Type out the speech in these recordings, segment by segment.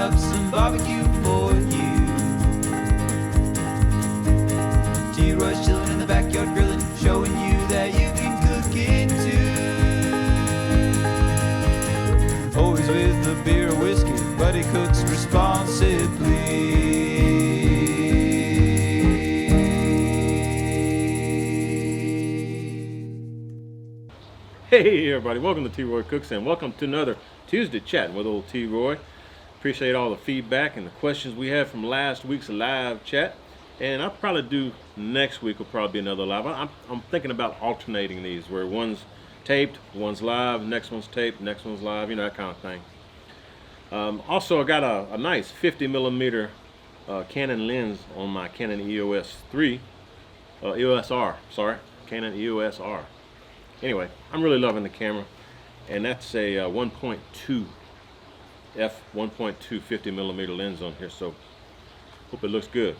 up some barbecue for you. T-Roy's chilling in the backyard grilling, showing you that you can cook it too. Always with a beer or whiskey, but he cooks responsibly. Hey everybody, welcome to T-Roy Cooks and welcome to another Tuesday Chatting with old T-Roy. Appreciate all the feedback and the questions we had from last week's live chat. And I'll probably do next week will probably be another live. I'm thinking about alternating these where one's taped, one's live, next one's taped, next one's live, you know, that kind of thing. Also, I got a nice 50 millimeter Canon lens on my Canon EOS Canon EOS R. Anyway, I'm really loving the camera, and that's a 1.2 f1.2 50 millimeter lens on here, so hope it looks good.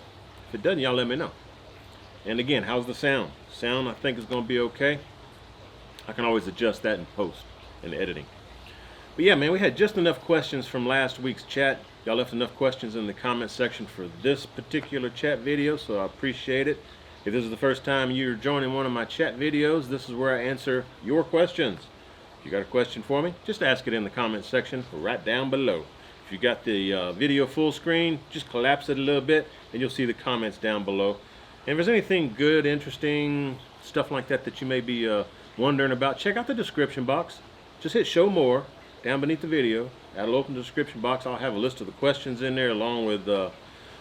If it doesn't, y'all let me know. And again, how's the sound? Sound I think is going to be okay. I can always adjust that in post and editing. But yeah, man, we had just enough questions from last week's chat. Y'all left enough questions in the comment section for this particular chat video, so I appreciate it. If this is the first time you're joining one of my chat videos, this is where I answer your questions. If you got a question for me, just ask it in the comment section right down below. If you got the video full screen, just collapse it a little bit and you'll see the comments down below. And if there's anything good, interesting, stuff like that that you may be wondering about, check out the description box. Just hit show more down beneath the video. That'll open the description box. I'll have a list of the questions in there along with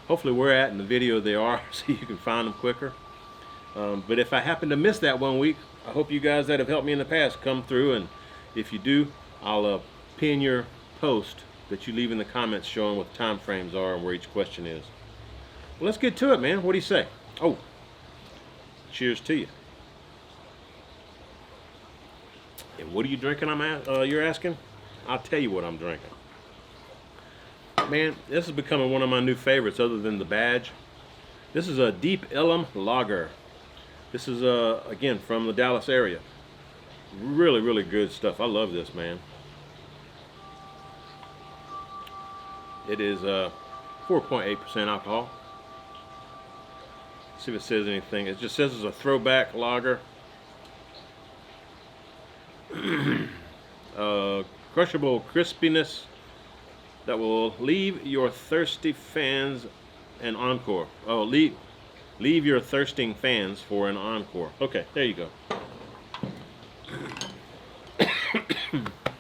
hopefully where at in the video they are so you can find them quicker. But if I happen to miss that one week, I hope you guys that have helped me in the past come through, and if you do, I'll pin your post that you leave in the comments showing what the time frames are and where each question is. Well, let's get to it, man. What do you say? Oh, cheers to you. And what are you drinking? You're asking? I'll tell you what I'm drinking. Man, this is becoming one of my new favorites other than the badge. This is a Deep Ellum Lager. This is, again, from the Dallas area. Really, really good stuff. I love this, man. It is 4.8% alcohol. Let's see if it says anything. It just says it's a throwback lager. Crushable crispiness that will leave your thirsty fans an encore. Oh, leave your thirsting fans for an encore. Okay, there you go.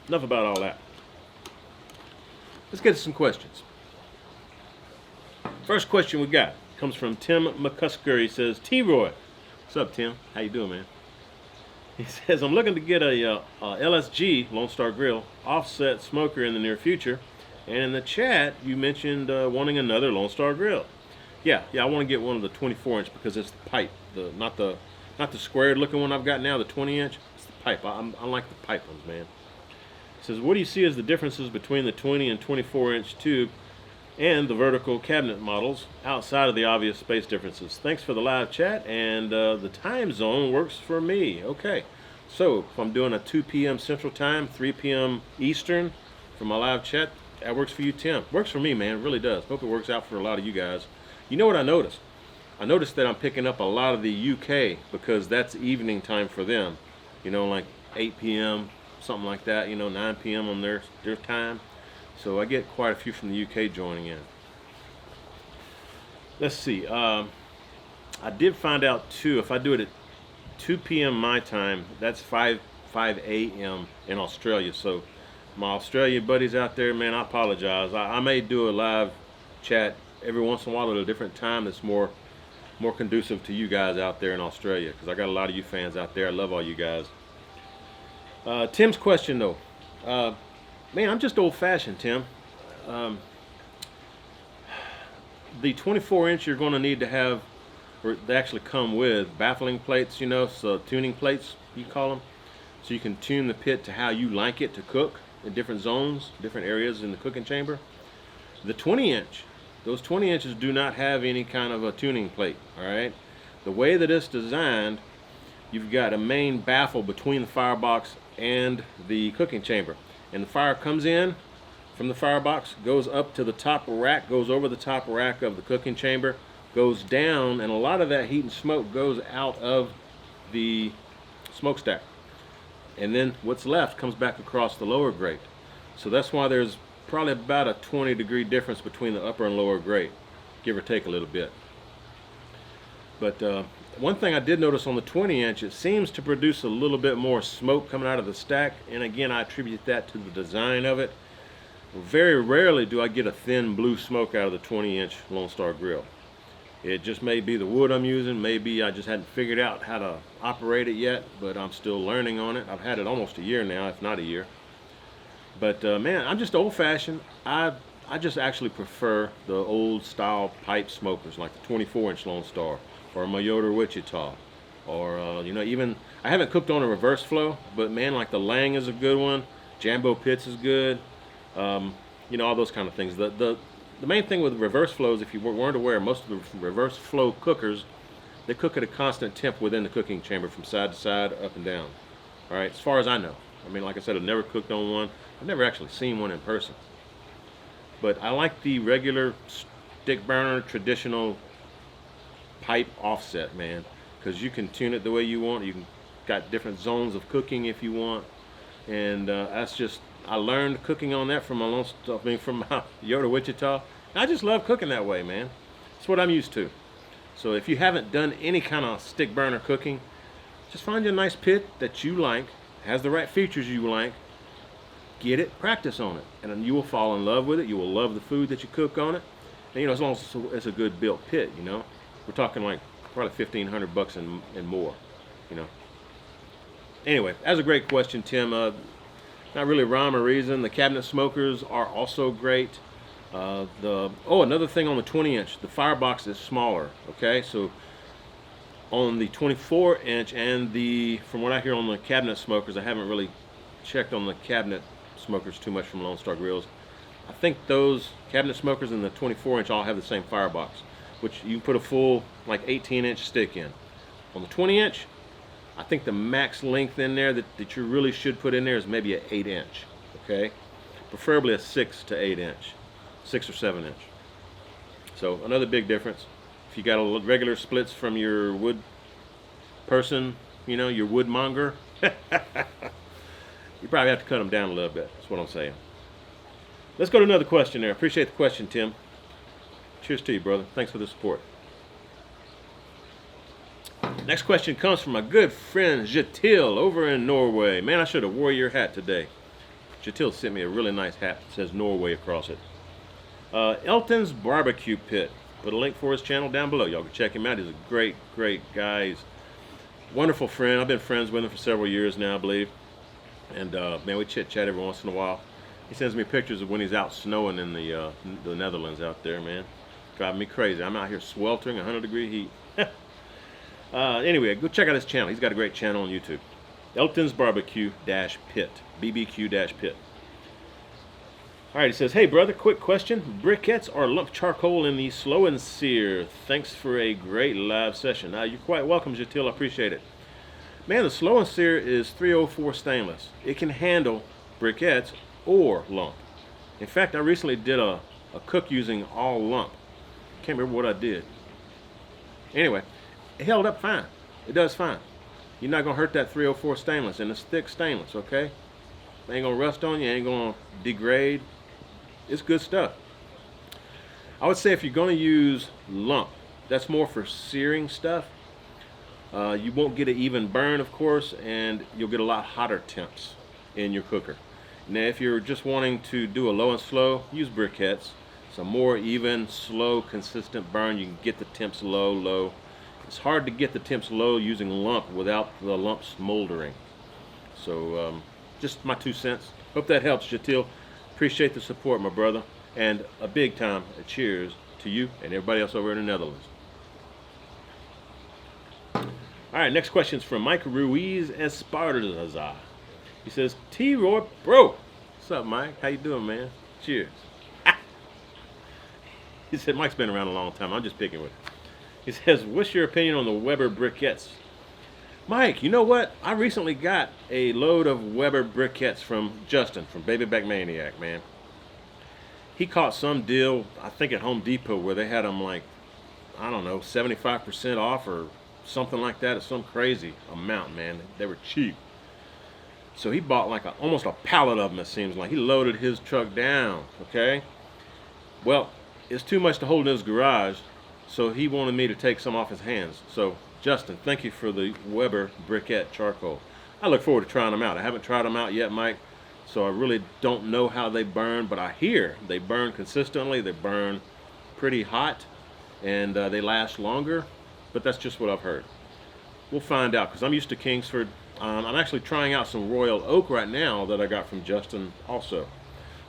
Enough about all that. Let's get to some questions. First question we got comes from Tim McKusker. He says, T-Roy. What's up, Tim? How you doing, man? He says, I'm looking to get a LSG, Lone Star Grill, offset smoker in the near future. And in the chat, you mentioned wanting another Lone Star Grill. Yeah, I want to get one of the 24-inch because it's the pipe, not the squared looking one I've got now, the 20-inch. It's the pipe. I like the pipe ones, man. It says, what do you see as the differences between the 20 and 24-inch tube and the vertical cabinet models outside of the obvious space differences? Thanks for the live chat, and the time zone works for me. Okay, so if I'm doing a 2 p.m. Central Time, 3 p.m. Eastern for my live chat, that works for you, Tim. Works for me, man. It really does. Hope it works out for a lot of you guys. You know what I noticed? I noticed that I'm picking up a lot of the UK because that's evening time for them. You know, like 8 p.m., something like that. You know, 9 p.m. on their time. So I get quite a few from the UK joining in. Let's see. I did find out, too, if I do it at 2 p.m. my time, that's 5 a.m. in Australia. So my Australian buddies out there, man, I apologize. I may do a live chat every once in a while at a different time that's more conducive to you guys out there in Australia, because I got a lot of you fans out there. I love all you guys. Tim's question, though. Man, I'm just old-fashioned, Tim. The 24-inch you're going to need to have, or they actually come with baffling plates, you know, so tuning plates, you call them, so you can tune the pit to how you like it to cook in different zones, different areas in the cooking chamber. The 20-inch, those 20 inches do not have any kind of a tuning plate, all right? The way that it's designed, you've got a main baffle between the firebox and the cooking chamber. And the fire comes in, from the firebox, goes up to the top rack, goes over the top rack of the cooking chamber, goes down, and a lot of that heat and smoke goes out of the smokestack. And then what's left comes back across the lower grate. So that's why there's probably about a 20-degree difference between the upper and lower grate, give or take a little bit. But one thing I did notice on the 20-inch, it seems to produce a little bit more smoke coming out of the stack. And again, I attribute that to the design of it. Very rarely do I get a thin blue smoke out of the 20-inch Lone Star grill. It just may be the wood I'm using. Maybe I just hadn't figured out how to operate it yet, but I'm still learning on it. I've had it almost a year now, if not a year. But man, I'm just old-fashioned. I just actually prefer the old style pipe smokers like the 24-inch Lone Star or my Yoder Wichita, or you know, even I haven't cooked on a reverse flow, but man, like the Lang is a good one. Jambo Pits is good. You know, all those kind of things. The main thing with reverse flows, if you weren't aware, most of the reverse flow cookers, they cook at a constant temp within the cooking chamber from side to side, up and down. All right, as far as I know. I mean, like I said, I've never cooked on one. I've never actually seen one in person. But I like the regular stick burner, traditional pipe offset, man, because you can tune it the way you want. You can got different zones of cooking if you want, and that's just, I learned cooking on that from my Yoder Wichita. I just love cooking that way, man. It's what I'm used to. So if you haven't done any kind of stick burner cooking, just find you a nice pit that you like, has the right features you like, get it, practice on it, and then you will fall in love with it. You will love the food that you cook on it, and you know, as long as it's a good built pit, you know. We're talking like probably $1,500 and more, you know. Anyway, that's a great question, Tim. Not really rhyme or reason. The cabinet smokers are also great. Another thing on the 20-inch, the firebox is smaller. Okay, so on the 24-inch and from what I hear on the cabinet smokers, I haven't really checked on the cabinet smokers too much from Lone Star Grillz. I think those cabinet smokers and the 24-inch all have the same firebox, which you can put a full like 18-inch stick in. On the 20-inch, I think the max length in there that you really should put in there is maybe an 8-inch, okay? Preferably a 6 to 8-inch, 6 or 7-inch. So another big difference. If you got a regular splits from your wood person, you know, your wood monger, you probably have to cut them down a little bit. That's what I'm saying. Let's go to another question there. Appreciate the question, Tim. Cheers to you, brother. Thanks for the support. Next question comes from my good friend Jetil over in Norway. Man, I should have wore your hat today. Jetil sent me a really nice hat that says Norway across it. Elton's Barbecue Pit. Put a link for his channel down below. Y'all can check him out. He's a great, great guy. He's a wonderful friend. I've been friends with him for several years now, I believe. And man, we chit-chat every once in a while. He sends me pictures of when he's out snowing in the Netherlands out there, man. Driving me crazy. I'm out here sweltering, 100-degree heat. Anyway, go check out his channel. He's got a great channel on YouTube. Elton's Barbecue-Pit. BBQ-Pit. All right, he says, hey, brother, quick question. Briquettes or lump charcoal in the slow and sear? Thanks for a great live session. You're quite welcome, Jetil. I appreciate it. Man, the slow and sear is 304 stainless. It can handle briquettes or lump. In fact, I recently did a cook using all lump. Can't remember what I did. Anyway, it held up fine. It does fine. You're not going to hurt that 304 stainless, and it's thick stainless, okay? It ain't going to rust on you, ain't going to degrade. It's good stuff. I would say if you're going to use lump, that's more for searing stuff. You won't get an even burn, of course, and you'll get a lot hotter temps in your cooker. Now, if you're just wanting to do a low and slow, use briquettes. It's a more even, slow, consistent burn. You can get the temps low. It's hard to get the temps low using lump without the lump smoldering. So, just my 2 cents. Hope that helps, Jetil. Appreciate the support, my brother. And a big time cheers to you and everybody else over in the Netherlands. All right, next question is from Mike Ruiz Esparza. He says, T-Roy, bro. What's up, Mike? How you doing, man? Cheers. He said, Mike's been around a long time. I'm just picking with him. He says, what's your opinion on the Weber Briquettes? Mike, you know what? I recently got a load of Weber Briquettes from Justin, from Baby Back Maniac, man. he caught some deal, I think at Home Depot, where they had them like, I don't know, 75% off or something like that. It's some crazy amount, man. They were cheap. So he bought like almost a pallet of them, it seems like. He loaded his truck down, okay? Well, it's too much to hold in his garage, so he wanted me to take some off his hands. So, Justin, thank you for the Weber Briquette charcoal. I look forward to trying them out. I haven't tried them out yet, Mike, so I really don't know how they burn, but I hear they burn consistently, they burn pretty hot, and they last longer, but that's just what I've heard. We'll find out, because I'm used to Kingsford. I'm actually trying out some Royal Oak right now that I got from Justin also.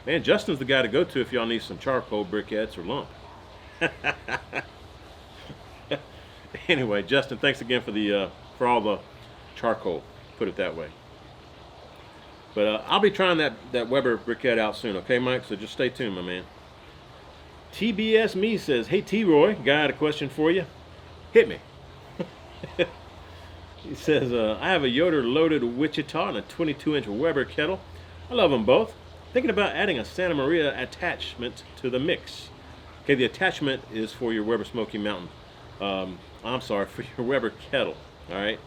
Man, Justin's the guy to go to if y'all need some charcoal briquettes or lump. Anyway, Justin, thanks again for all the charcoal, put it that way. But I'll be trying that Weber briquette out soon, okay, Mike? So just stay tuned, my man. TBS Me says, hey, T-Roy, guy had a question for you. Hit me. He says, I have a Yoder Loaded Wichita and a 22-inch Weber Kettle. I love them both. Thinking about adding a Santa Maria attachment to the mix. Okay, the attachment is for your Weber Smoky Mountain. I'm sorry, for your Weber Kettle. All right,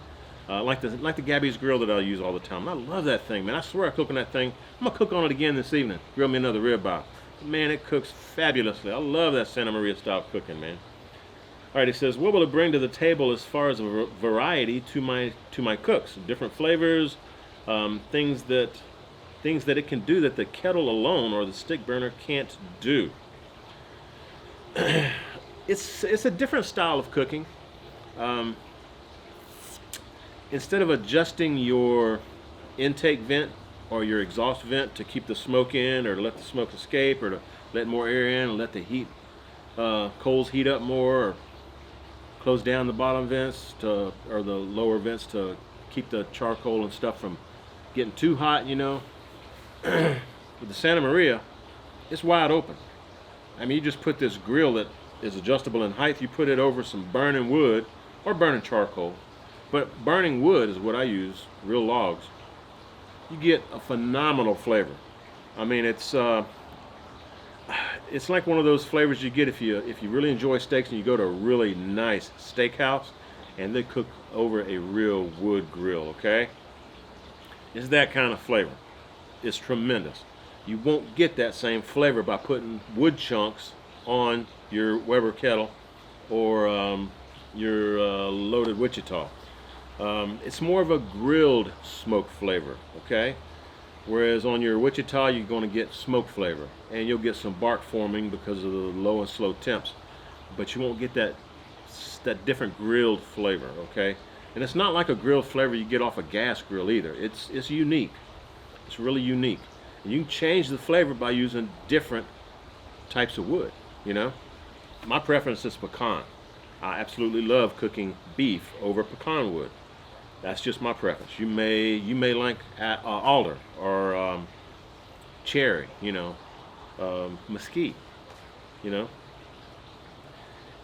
like the Gabby's grill that I use all the time. I love that thing, man. I swear I cook on that thing. I'm gonna cook on it again this evening. Grill me another ribeye. Man, it cooks fabulously. I love that Santa Maria style cooking, man. All right, he says, what will it bring to the table as far as a variety to my cooks? Different flavors, things that it can do that the kettle alone or the stick burner can't do. It's a different style of cooking. Instead of adjusting your intake vent or your exhaust vent to keep the smoke in or to let the smoke escape or to let more air in and let the coals heat up more, or close down the bottom vents or the lower vents to keep the charcoal and stuff from getting too hot, you know. With the Santa Maria, it's wide open. I mean, you just put this grill that is adjustable in height, you put it over some burning wood or burning charcoal, but burning wood is what I use, real logs. You get a phenomenal flavor. I mean, it's like one of those flavors you get if you really enjoy steaks and you go to a really nice steakhouse and they cook over a real wood grill, okay? It's that kind of flavor. It's tremendous. You won't get that same flavor by putting wood chunks on your Weber Kettle or your Loaded Wichita. It's more of a grilled smoke flavor, okay? Whereas on your Wichita, you're going to get smoke flavor, and you'll get some bark forming because of the low and slow temps. But you won't get that different grilled flavor, okay? And it's not like a grilled flavor you get off a gas grill either. It's unique. It's really unique. And you can change the flavor by using different types of wood, you know? My preference is pecan. I absolutely love cooking beef over pecan wood. That's just my preference. You may like alder or cherry, you know, mesquite, you know.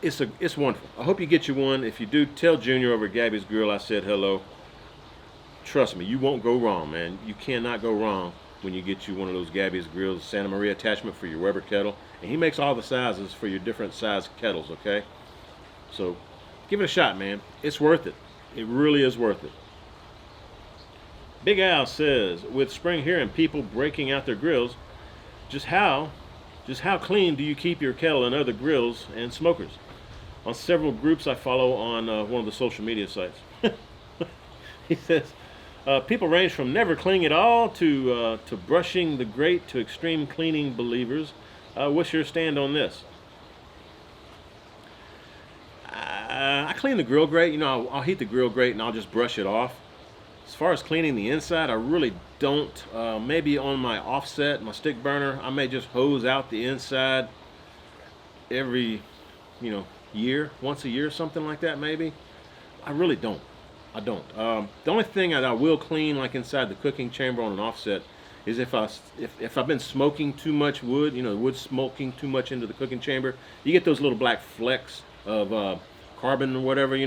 It's wonderful. I hope you get you one. If you do, tell Junior over at Gabby's Grill I said hello. Trust me, you won't go wrong, man. You cannot go wrong when you get you one of those Gabby's Grillz Santa Maria attachment for your Weber Kettle. And he makes all the sizes for your different size kettles, okay? So give it a shot, man. It's worth it. It really is worth it. Big Al says, with spring here and people breaking out their grills, just how clean do you keep your kettle and other grills and smokers? On several groups I follow on one of the social media sites. He says, people range from never cleaning at all to brushing the grate to extreme cleaning believers. What's your stand on this? I clean the grill grate. You know, I'll heat the grill grate and I'll just brush it off. As far as cleaning the inside, I really don't. Maybe on my offset, my stick burner, I may just hose out the inside every, year, once a year, something like that maybe. I really don't. I don't. The only thing that I will clean, like inside the cooking chamber on an offset, is if I've been smoking too much wood, the wood smoking too much into the cooking chamber, you get those little black flecks of carbon or whatever,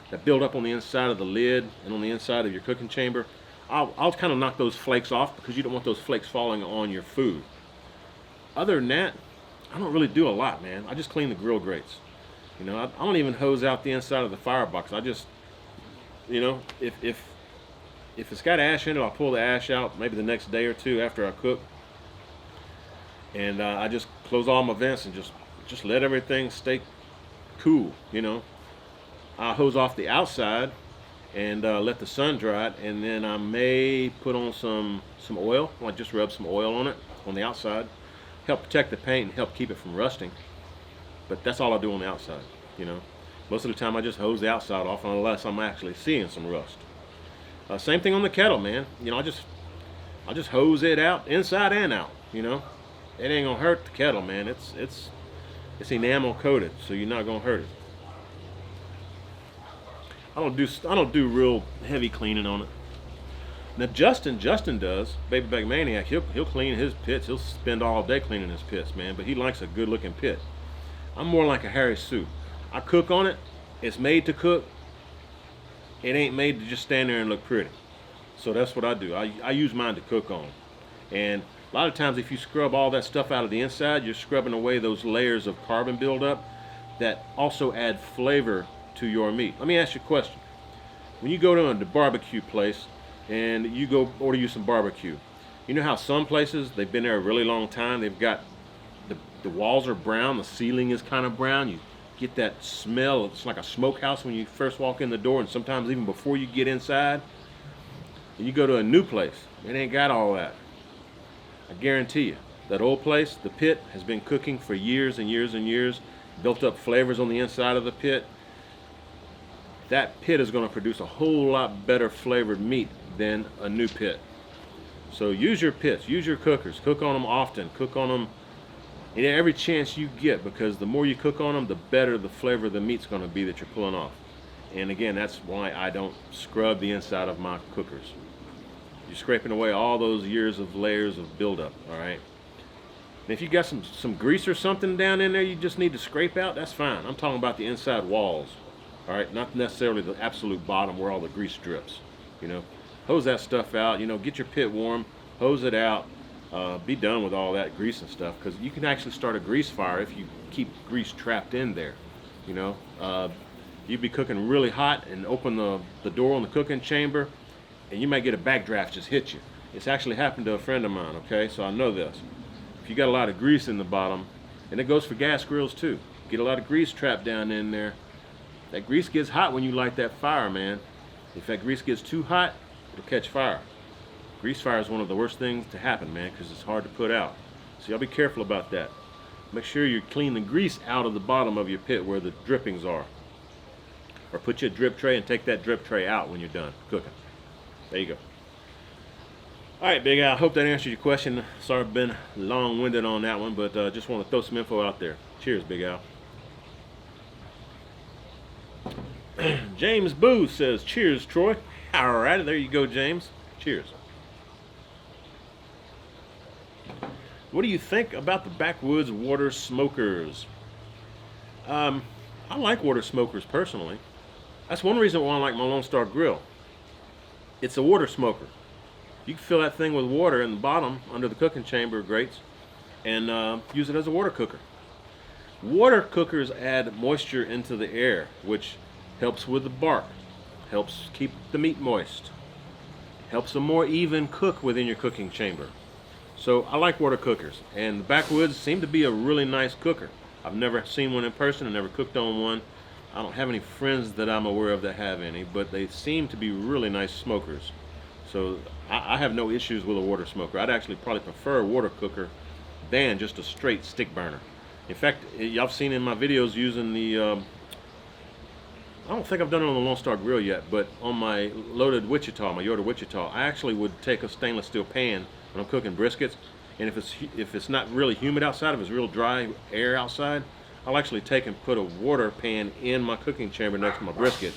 that build up on the inside of the lid and on the inside of your cooking chamber. I'll kind of knock those flakes off because you don't want those flakes falling on your food. Other than that, I don't really do a lot, man. I just clean the grill grates. You know, I don't even hose out the inside of the firebox. I just, you know, if it's got ash in it, I'll pull the ash out maybe the next day or two after I cook. And I just close all my vents and just let everything stay cool, you know. I hose off the outside and let the sun dry it, and then I may put on some oil. I just rub some oil on it on the outside, help protect the paint and help keep it from rusting. But that's all I do on the outside, you know. Most of the time I just hose the outside off unless I'm actually seeing some rust. Same thing on the kettle, man. You know, I just hose it out inside and out, you know. It ain't gonna hurt the kettle, man. It's enamel coated, so you're not gonna hurt it. I don't do real heavy cleaning on it. Now Justin does, Baby Back Maniac. He'll clean his pits. He'll spend all day cleaning his pits, man. But he likes a good looking pit. I'm more like a Harry Sue. I cook on it. It's made to cook. It ain't made to just stand there and look pretty. So that's what I do. I use mine to cook on. And a lot of times if you scrub all that stuff out of the inside, you're scrubbing away those layers of carbon buildup that also add flavor to your meat. Let me ask you a question. When you go to the barbecue place and you go order you some barbecue, you know how some places, they've been there a really long time, they've got the walls are brown, the ceiling is kind of brown, you get that smell, it's like a smokehouse when you first walk in the door, and sometimes even before you get inside. And you go to a new place, it ain't got all that. I guarantee you, that old place, the pit, has been cooking for years and years and years, built up flavors on the inside of the pit. That pit is going to produce a whole lot better flavored meat than a new pit. So use your pits, use your cookers, cook on them often, cook on them every chance you get, because the more you cook on them, the better the flavor of the meat's going to be that you're pulling off. And again, that's why I don't scrub the inside of my cookers. You're scraping away all those years of layers of buildup, all right? And if you got some grease or something down in there you just need to scrape out, that's fine. I'm talking about the inside walls, all right? Not necessarily the absolute bottom where all the grease drips, you know? Hose that stuff out, you know, get your pit warm, hose it out, be done with all that grease and stuff, because you can actually start a grease fire if you keep grease trapped in there, you know? You'd be cooking really hot and open the door on the cooking chamber, and you might get a backdraft just hit you. It's actually happened to a friend of mine, okay? So I know this. If you got a lot of grease in the bottom, and it goes for gas grills too, get a lot of grease trapped down in there. That grease gets hot when you light that fire, man. If that grease gets too hot, it'll catch fire. Grease fire is one of the worst things to happen, man, because it's hard to put out. So y'all be careful about that. Make sure you clean the grease out of the bottom of your pit where the drippings are. Or put your drip tray and take that drip tray out when you're done cooking. There you go. Alright, Big Al, I hope that answered your question. Sorry I've been long-winded on that one, but just want to throw some info out there. Cheers, Big Al. James Booth says, cheers, Troy. Alright, there you go, James. Cheers. What do you think about the Backwoods water smokers? I like water smokers personally. That's one reason why I like my Lone Star Grill. It's a water smoker. You can fill that thing with water in the bottom under the cooking chamber grates and use it as a water cooker. Water cookers add moisture into the air, which helps with the bark, helps keep the meat moist, helps a more even cook within your cooking chamber. So I like water cookers, and the Backwoods seem to be a really nice cooker. I've never seen one in person, I've never cooked on one. I don't have any friends that I'm aware of that have any, but they seem to be really nice smokers. So I have no issues with a water smoker. I'd actually probably prefer a water cooker than just a straight stick burner. In fact, y'all seen in my videos using the, I don't think I've done it on the Lone Star Grill yet, but on my Loaded Wichita, my Yoder Wichita, I actually would take a stainless steel pan when I'm cooking briskets, and if it's not really humid outside, if it's real dry air outside, I'll actually take and put a water pan in my cooking chamber next to my brisket,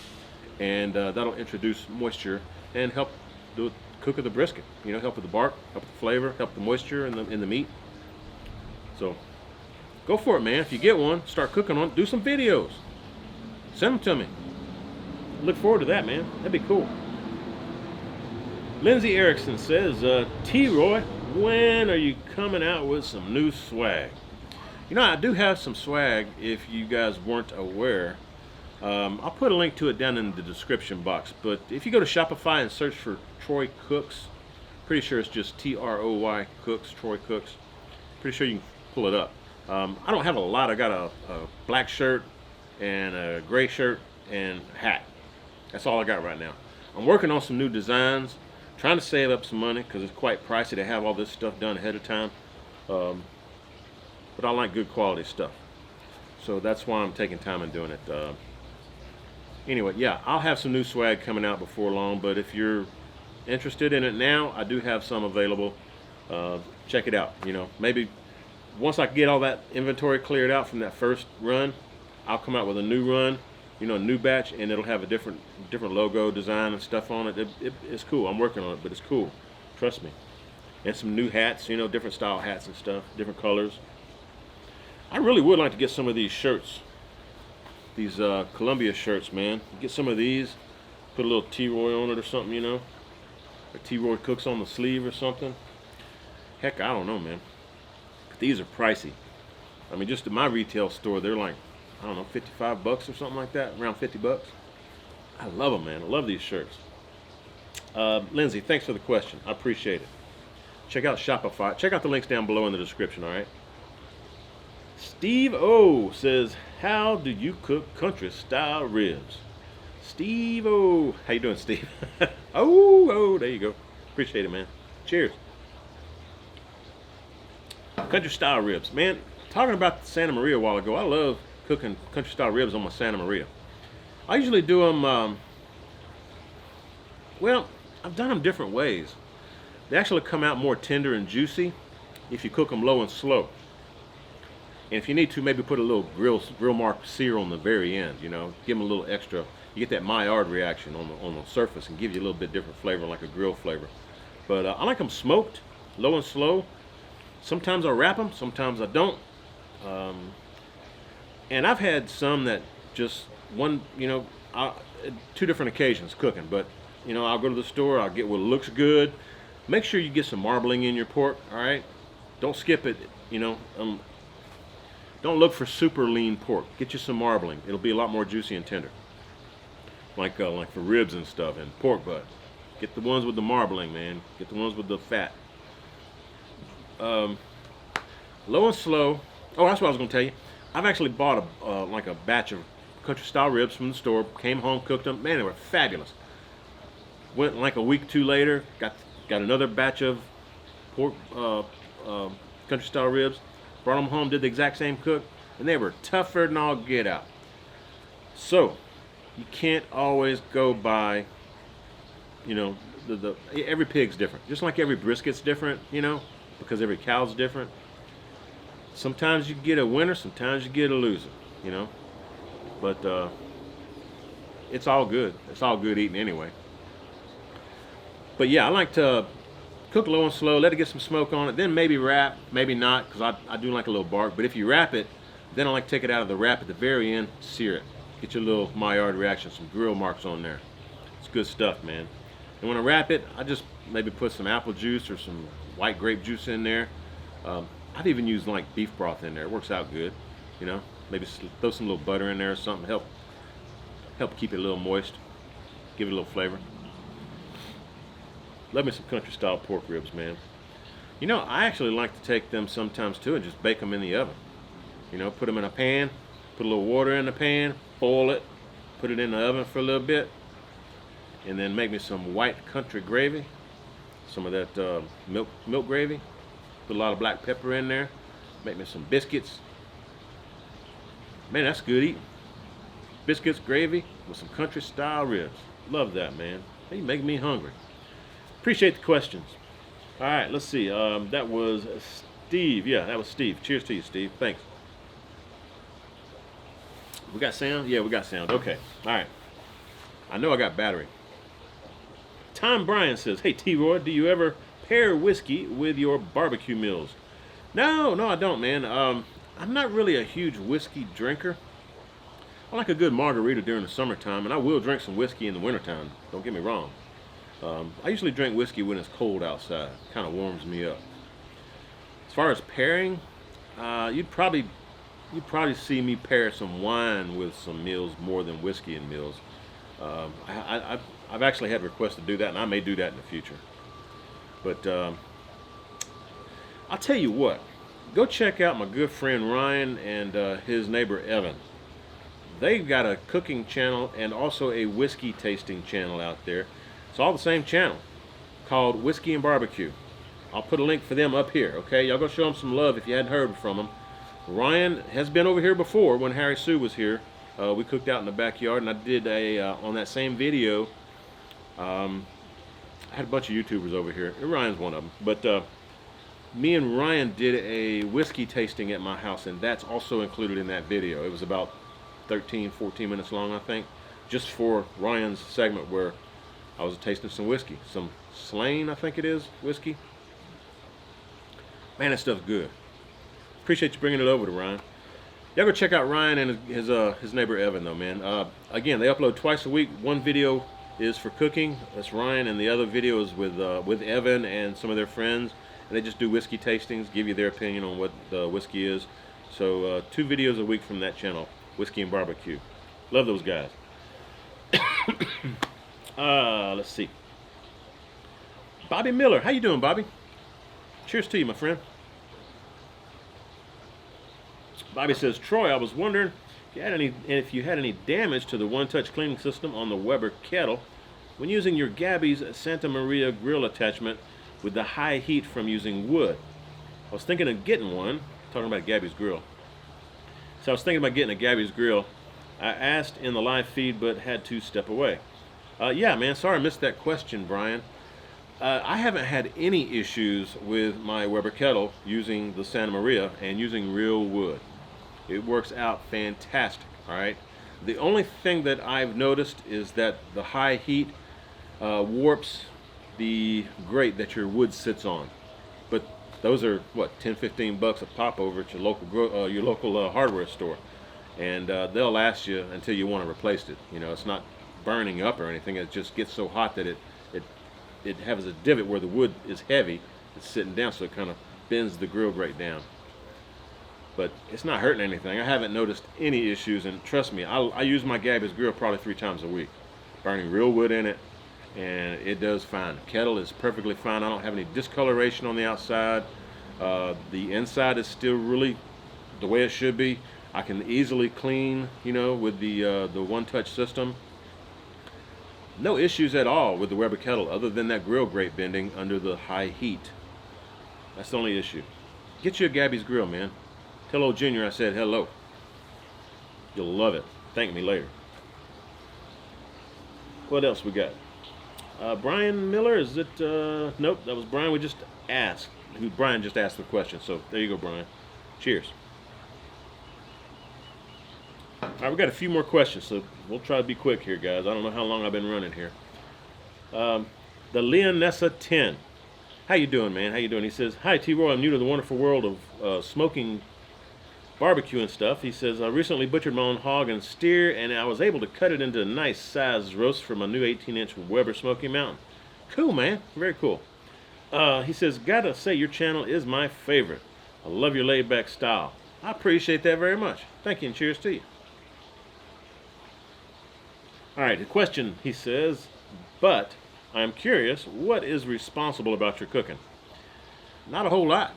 and that'll introduce moisture and help the cook of the brisket. You know, help with the bark, help with the flavor, help the moisture in the meat. So go for it, man. If you get one, start cooking on it. Do some videos. Send them to me. Look forward to that, man. That'd be cool. Lindsay Erickson says, T-Roy, when are you coming out with some new swag? You know, I do have some swag if you guys weren't aware. I'll put a link to it down in the description box. But if you go to Shopify and search for Troy Cooks, pretty sure it's just Troy Cooks, Troy Cooks. Pretty sure you can pull it up. I don't have a lot. I got a black shirt and a gray shirt and a hat. That's all I got right now. I'm working on some new designs, trying to save up some money because it's quite pricey to have all this stuff done ahead of time. But I like good quality stuff. So that's why I'm taking time and doing it. Anyway, yeah, I'll have some new swag coming out before long, but if you're interested in it now, I do have some available. Check it out. You know, maybe once I get all that inventory cleared out from that first run, I'll come out with a new run, you know, a new batch, and it'll have a different logo design and stuff on it. It's cool. I'm working on it, but it's cool. Trust me. And some new hats, you know, different style hats and stuff, different colors. I really would like to get some of these shirts. These Columbia shirts, man. Get some of these, put a little T-Roy on it or something, you know. Or T-Roy Cooks on the sleeve or something. Heck, I don't know, man. But these are pricey. I mean, just at my retail store, they're like, I don't know, 55 bucks or something like that. Around 50 bucks. I love them, man. I love these shirts. Lindsay, thanks for the question. I appreciate it. Check out Shopify. Check out the links down below in the description, all right? Steve O says, how do you cook country style ribs? Steve O. How you doing, Steve? oh, there you go. Appreciate it, man. Cheers. Country style ribs. Man, talking about the Santa Maria a while ago, I love cooking country style ribs on my Santa Maria. I usually do them, well, I've done them different ways. They actually come out more tender and juicy if you cook them low and slow. And if you need to, maybe put a little grill mark sear on the very end, you know, give them a little extra. You get that Maillard reaction on the surface and give you a little bit different flavor, like a grill flavor. But I like them smoked, low and slow. Sometimes I wrap them, sometimes I don't. And I've had some that just one, you know, two different occasions cooking. But, you know, I'll go to the store, I'll get what looks good. Make sure you get some marbling in your pork, all right? Don't skip it, you know. Don't look for super lean pork. Get you some marbling. It'll be a lot more juicy and tender. Like for ribs and stuff and pork butt. Get the ones with the marbling, man. Get the ones with the fat. Low and slow. Oh, that's what I was going to tell you. I've actually bought like a batch of country style ribs from the store. Came home, cooked them. Man, they were fabulous. Went like a week or two later. Got another batch of pork country style ribs. Brought them home, did the exact same cook, and they were tougher than all get out. So, you can't always go by, you know, every pig's different. Just like every brisket's different, you know, because every cow's different. Sometimes you get a winner, sometimes you get a loser, you know. But it's all good. It's all good eating anyway. But yeah, I like to cook low and slow, let it get some smoke on it, then maybe wrap, maybe not, because I do like a little bark. But if you wrap it, then I like to take it out of the wrap at the very end, sear it. Get your little Maillard reaction, some grill marks on there. It's good stuff, man. And when I wrap it, I just maybe put some apple juice or some white grape juice in there. I've even used like beef broth in there. It works out good, you know. Maybe throw some little butter in there or something, help keep it a little moist, give it a little flavor. Love me some country style pork ribs, man. You know, I actually like to take them sometimes too and just bake them in the oven. You know, put them in a pan, put a little water in the pan, boil it, put it in the oven for a little bit, and then make me some white country gravy, some of that milk gravy. Put a lot of black pepper in there. Make me some biscuits. Man, that's good eating. Biscuits, gravy, with some country style ribs. Love that, man. You make me hungry. Appreciate the questions. All right, let's see. That was Steve. Yeah, that was Steve. Cheers to you, Steve. Thanks. We got sound? Yeah, we got sound. Okay. All right. I know I got battery. Tom Bryan says, hey, T-Roy, do you ever pair whiskey with your barbecue meals? No, I don't, man. I'm not really a huge whiskey drinker. I like a good margarita during the summertime, and I will drink some whiskey in the wintertime. Don't get me wrong. I usually drink whiskey when it's cold outside. Kind of warms me up. As far as pairing, you'd probably you probably see me pair some wine with some meals more than whiskey and meals. I've actually had requests to do that, and I may do that in the future. But I'll tell you what, go check out my good friend Ryan and his neighbor Evan. They've got a cooking channel and also a whiskey tasting channel out there. It's all the same channel, called Whiskey and Barbecue. I'll put a link for them up here, okay? Y'all go show them some love if you hadn't heard from them. Ryan has been over here before when Harry Sue was here. We cooked out in the backyard, and I did on that same video, I had a bunch of YouTubers over here. Ryan's one of them. But me and Ryan did a whiskey tasting at my house, and that's also included in that video. It was about 13, 14 minutes long, I think, just for Ryan's segment where I was tasting some whiskey. Some Slane, I think it is, whiskey. Man, that stuff's good. Appreciate you bringing it over to Ryan. Y'all go check out Ryan and his neighbor Evan, though, man. Again, they upload twice a week. One video is for cooking. That's Ryan, and the other video is with Evan and some of their friends. And they just do whiskey tastings, give you their opinion on what the whiskey is. So 2 videos a week from that channel, Whiskey and Barbecue. Love those guys. Let's see. Bobby Miller, how you doing, Bobby? Cheers to you, my friend. Bobby says, Troy, I was wondering if you had any damage to the one-touch cleaning system on the Weber Kettle when using your GABBY'S Santa Maria grill attachment with the high heat from using wood. I was thinking of getting one, talking about GABBY'S grill. So I was thinking about getting a GABBY'S grill. I asked in the live feed, but had to step away. Yeah, man, sorry I missed that question, Brian. I haven't had any issues with my Weber Kettle using the Santa Maria and using real wood. It works out fantastic, all right? The only thing that I've noticed is that the high heat warps the grate that your wood sits on. But those are, what, 10, 15 bucks a pop over at your local hardware store. And they'll last you until you want to replace it. You know, it's not burning up or anything. It just gets so hot that it has a divot where the wood is heavy. It's sitting down, so it kind of bends the grill grate down. But it's not hurting anything. I haven't noticed any issues, and trust me, I use my GABBY'S grill probably 3 times a week, burning real wood in it, and it does fine. The kettle is perfectly fine. I don't have any discoloration on the outside. The inside is still really the way it should be. I can easily clean, you know, with the one-touch system. No issues at all with the Weber Kettle other than that grill grate bending under the high heat. That's the only issue. Get you a GABBY'S grill, man. Tell old Junior I said hello. You'll love it. Thank me later. What else we got? Brian Miller, is it? Nope, that was Brian we just asked. Brian just asked the question, so there you go, Brian. Cheers. All right, we got a few more questions, so we'll try to be quick here, guys. I don't know how long I've been running here. The Leonessa 10. How you doing, man? How you doing? He says, hi, T-Roy. I'm new to the wonderful world of smoking barbecue and stuff. He says, I recently butchered my own hog and steer, and I was able to cut it into a nice sized roast for my new 18-inch Weber Smoky Mountain. Cool, man. Very cool. He says, gotta say, your channel is my favorite. I love your laid-back style. I appreciate that very much. Thank you, and cheers to you. All right, the question, he says, but I am curious, what is responsible about your cooking? Not a whole lot.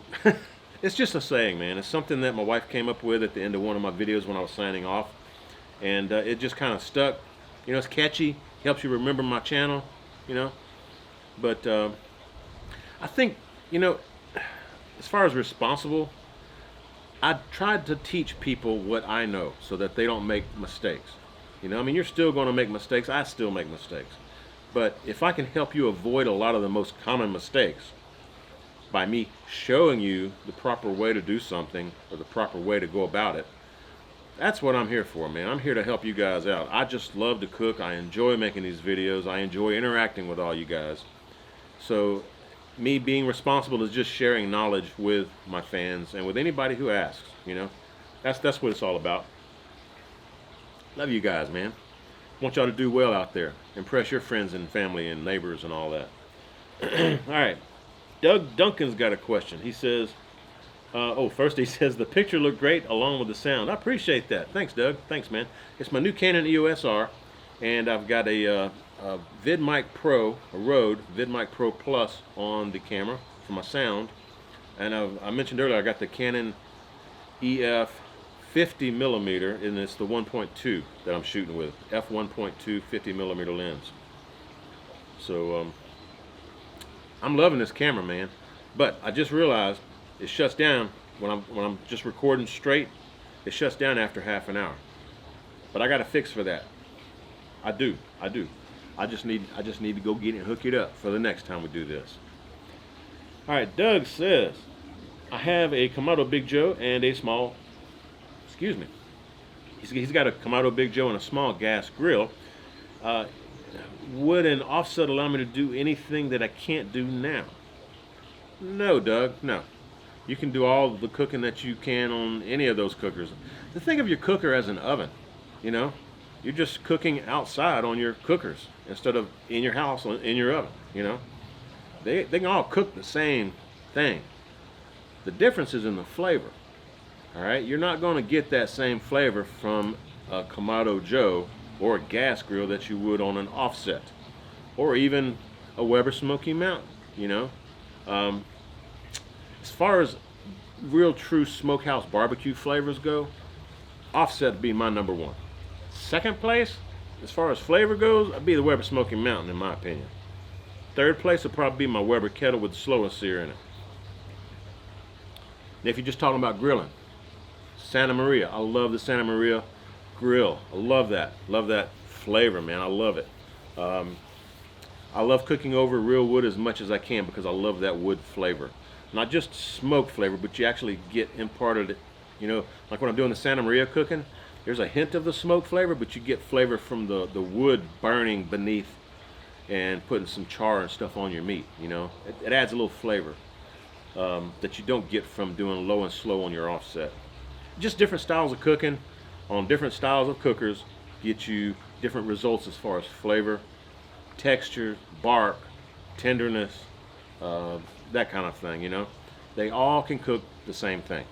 It's just a saying, man. It's something that my wife came up with at the end of one of my videos when I was signing off. And it just kind of stuck. You know, it's catchy. Helps you remember my channel, you know. But I think, you know, as far as responsible, I tried to teach people what I know so that they don't make mistakes. You know, I mean, you're still going to make mistakes. I still make mistakes. But if I can help you avoid a lot of the most common mistakes by me showing you the proper way to do something or the proper way to go about it, that's what I'm here for, man. I'm here to help you guys out. I just love to cook. I enjoy making these videos. I enjoy interacting with all you guys. So me being responsible is just sharing knowledge with my fans and with anybody who asks, you know. That's what it's all about. Love you guys, man. Want y'all to do well out there. Impress your friends and family and neighbors and all that. All right. Doug Duncan's got a question. He says, Oh, first he says the picture looked great along with the sound. I appreciate that. Thanks, Doug. Thanks, man. It's my new Canon EOS R, and I've got a VidMic Pro, a Rode VidMic Pro Plus on the camera for my sound. And I mentioned earlier I got the Canon EF 50mm, and it's the 1.2 that I'm shooting with. f1.2 50mm lens. So I'm loving this camera, man. But I just realized it shuts down when I'm just recording straight. It shuts down after half an hour. But I got a fix for that. I do. I just need to go get it and hook it up for the next time we do this. All right, Doug says, I have a Kamado Big Joe and a small, excuse me, he's got a Kamado Big Joe and a small gas grill. Would an offset allow me to do anything that I can't do now? No, Doug, no. You can do all the cooking that you can on any of those cookers. Think of your cooker as an oven, you know? You're just cooking outside on your cookers instead of in your house in your oven, you know? They can all cook the same thing. The difference is in the flavor, all right? You're not going to get that same flavor from a Kamado Joe or a gas grill that you would on an offset, or even a Weber Smoky Mountain, you know? As far as real true smokehouse barbecue flavors go, offset would be my number one. Second place, as far as flavor goes, I'd be the Weber Smoky Mountain in my opinion. Third place would probably be my Weber Kettle with the slowest sear in it. And if you're just talking about grilling, Santa Maria. I love the Santa Maria grill. I love that. Love that flavor, man. I love it. I love cooking over real wood as much as I can because I love that wood flavor. Not just smoke flavor, but you actually get imparted it. You know, like when I'm doing the Santa Maria cooking, there's a hint of the smoke flavor, but you get flavor from the wood burning beneath and putting some char and stuff on your meat, you know. It adds a little flavor that you don't get from doing low and slow on your offset. Just different styles of cooking on different styles of cookers get you different results as far as flavor, texture, bark, tenderness, that kind of thing, you know. They all can cook the same thing.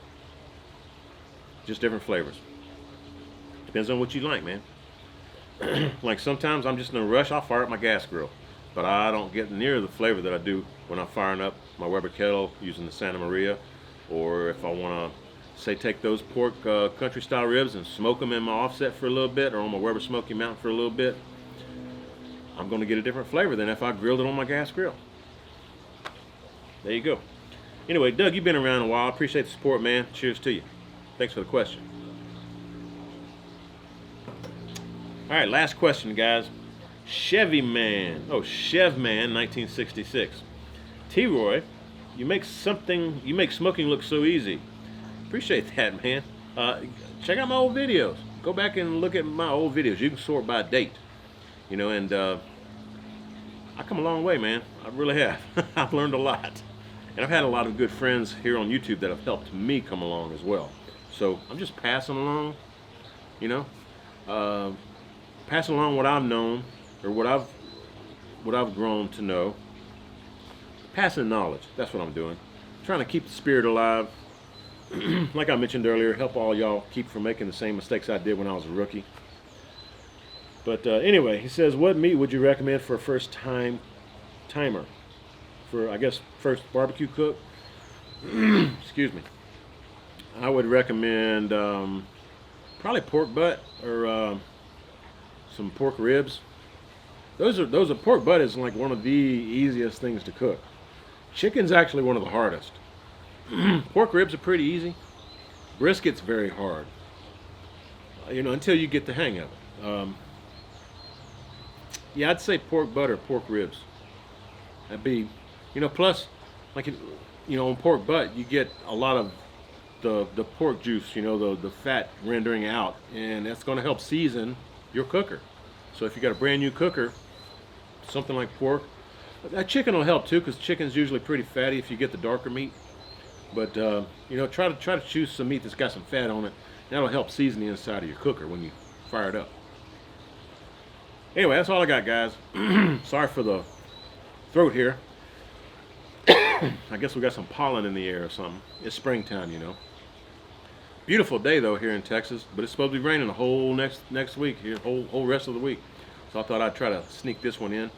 Just different flavors. Depends on what you like, man. Like sometimes I'm just in a rush, I'll fire up my gas grill. But I don't get near the flavor that I do when I'm firing up my Weber Kettle using the Santa Maria. Or if I want to, say, take those pork country style ribs and smoke them in my offset for a little bit, or on my Weber Smoky Mountain for a little bit, I'm going to get a different flavor than if I grilled it on my gas grill. There you go. Anyway, Doug, you've been around a while. I appreciate the support, man. Cheers to you. Thanks for the question. All right, last question, guys. Chevy Man. Oh, Chev Man, 1966. T-Roy, you make smoking look so easy. Appreciate that, man. Check out my old videos. Go back and look at my old videos. You can sort by date. You know, and I come a long way, man. I really have. I've learned a lot. And I've had a lot of good friends here on YouTube that have helped me come along as well. So I'm just passing along, you know, passing along what I've known, or what I've grown to know. Passing knowledge. That's what I'm doing. Trying to keep the spirit alive. Like I mentioned earlier, help all y'all keep from making the same mistakes I did when I was a rookie. But anyway, he says, what meat would you recommend for a first timer? For, I guess, first barbecue cook? Excuse me. I would recommend probably pork butt or some pork ribs. Those are pork butt is like one of the easiest things to cook. Chicken's actually one of the hardest. Pork ribs are pretty easy. Brisket's very hard. You know, until you get the hang of it. Yeah, I'd say pork butt or pork ribs. That'd be, you know, plus, like, you know, on pork butt, you get a lot of the pork juice, you know, the fat rendering out, and that's going to help season your cooker. So if you got a brand new cooker, something like pork, that chicken will help too, because chicken's usually pretty fatty if you get the darker meat. But you know, try to choose some meat that's got some fat on it. That'll help season the inside of your cooker when you fire it up. Anyway, that's all I got, guys. Sorry for the throat here. I guess we got some pollen in the air or something. It's springtime, you know. Beautiful day though here in Texas, but it's supposed to be raining the whole next week here, whole rest of the week. So I thought I'd try to sneak this one in.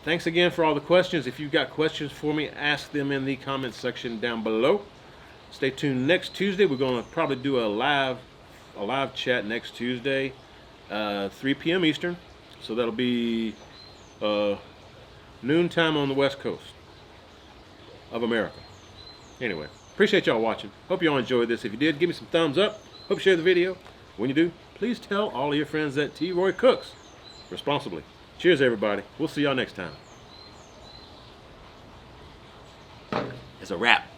Thanks again for all the questions. If you've got questions for me, ask them in the comment section down below. Stay tuned next Tuesday. We're going to probably do a live chat next Tuesday, 3 p.m. Eastern. So that'll be noon time on the West Coast of America. Anyway, appreciate y'all watching. Hope y'all enjoyed this. If you did, give me some thumbs up. Hope you share the video. When you do, please tell all of your friends that T. Roy cooks responsibly. Cheers, everybody. We'll see y'all next time. It's a wrap.